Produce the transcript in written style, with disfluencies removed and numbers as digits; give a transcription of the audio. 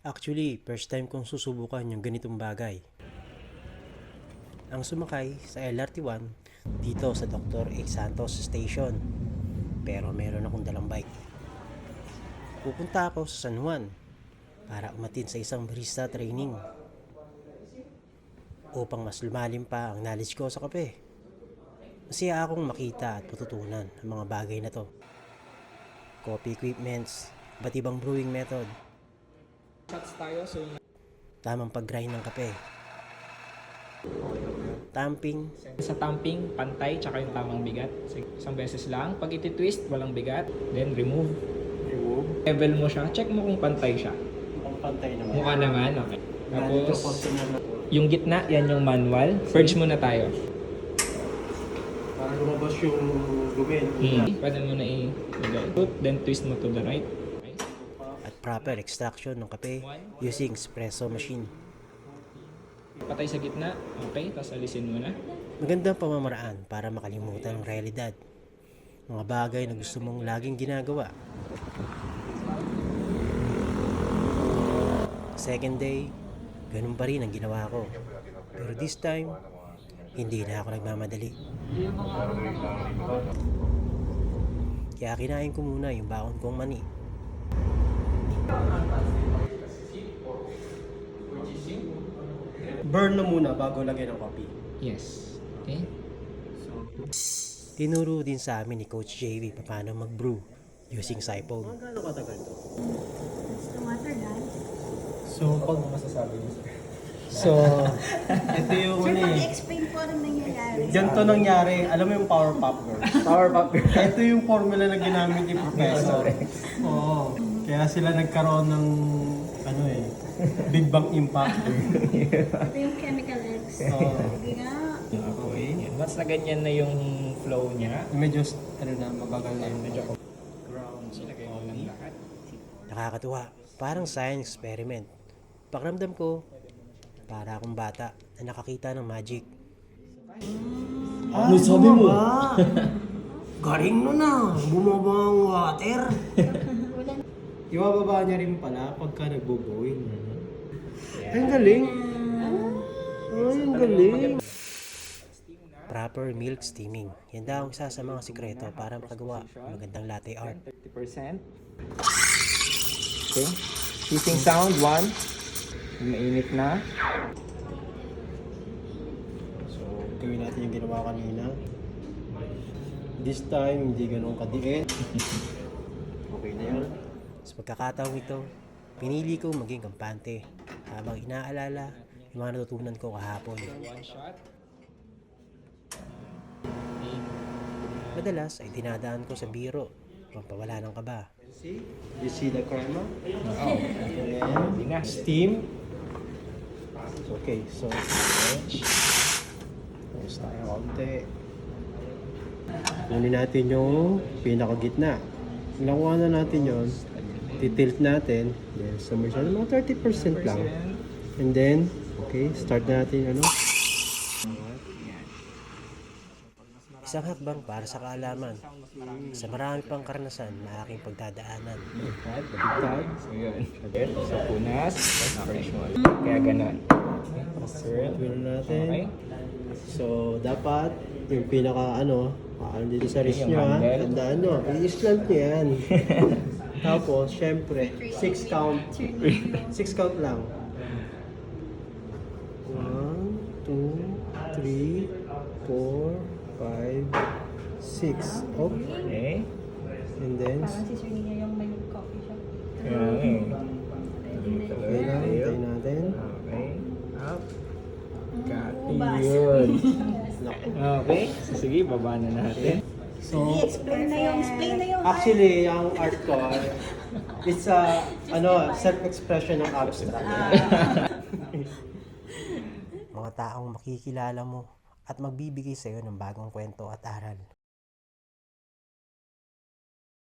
Actually, first time kong susubukan yung ganitong bagay. Ang sumakay sa LRT1 dito sa Dr. A. Santos Station. Pero meron akong dalang bike. Pupunta ako sa San Juan para umatin sa isang barista training upang mas lumalim pa ang knowledge ko sa kape. Masaya akong makita at matutunan ang mga bagay na to. Coffee equipments, iba't ibang brewing method, Shots tayo, so tamang pag-grind ng kape, tamping, sa tamping, pantay, tsaka yung tamang bigat. So, isang beses lang. Pag iti-twist, walang bigat. Then remove. Level mo siya. Check mo kung pantay siya. ang pantay naman. Mukha naman, okay. Tapos, yung gitna, yan yung manual. Purge muna tayo. Para lumabas yung dumi. Pwede mo na i-lagay. Then twist mo to the right. Okay. At proper extraction ng kape using espresso machine. Patay sa gitna. Okay, tapos alisin mo na. Magandang pamamaraan para makalimutan ang realidad. Mga bagay na gusto mong laging ginagawa. Second day, ganun pa rin ang ginawa ko. Pero this time, hindi na ako nagmamadali. Kaya kinain ko muna yung baon kong mani. Burn na muna bago lagyan ng coffee. Yes. Okay. Tinuro din sa amin ni Coach JV paano mag-brew using siphon. Gaano katagal to? Water dad. So, pag masasabi mo? So, ito yung Sir, ano eh. pag-explain po ang nangyayari. Ganito nangyari, alam mo yung Power Pop Girls? Power pop. Ito yung formula na ginamit ni Professor. Oo. Kaya sila nagkaroon ng, ano eh, Big Bang Impact. Ito yung chemical X. Oo. Sige nga. Okay. Once na ganyan na yung flow niya, Medyo, ano na, mabagal na yung medyo ground. Silagay mo lang lahat. Nakakatuwa. Parang science experiment. Pakiramdam ko, para akong bata na nakakita ng magic. Ano sabi mo? Galing no na, bumaba ang water. Iwababa niya rin pala pagka nagbo-boil. Ang galing. Ay, ang galing. Proper milk steaming. Yan daw ang isa sa mga sikreto para makagawa ng magandang latte art. 30%. Okay. Hissing sound, 1. Mainit na. So, gawin natin yung ginawa kanina. This time, hindi ganun kadiin. Okay na yun. Sa pagkakataong ito, pinili ko maging kampante habang inaalala yung mga natutunan ko kahapon. One shot. Madalas ay dinadaan ko sa biro pampawala ng kaba. You see the karma? Hindi na. Steam. Okay, so tapos tayo konti. Kunin natin yung pinakagitna. Nakuha na natin yun. Titilt natin. Then, summersa na mga 30% lang. And then, okay, start natin ano. Isang hakbang para sa kaalaman. Sa marami pang karanasan na aking pagdadaanan. Baliktad. So yun. So punas. Kaya ganun. Swirl. Twirl natin. Okay. So, dapat yung pinaka ano dito sa wrist Yung nyo ha. handle. Tandaan nyo, i-slant nyo yan. Tapos, syempre, 6 count. 6 count lang. 1, 2, 3, 4, 5, 6. Okay. And then, Parang si Sir Nia yung may coffee shop. Okay. okay lang, hintayin natin. Okay. Up. Got Ubas. yun. Naku. Okay. So, sige, baba na natin. So, Explain na yung actually, yung art ko, it's a self-expression ng abstract. Mga taong makikilala mo at magbibigay sa iyo ng bagong kwento at aral.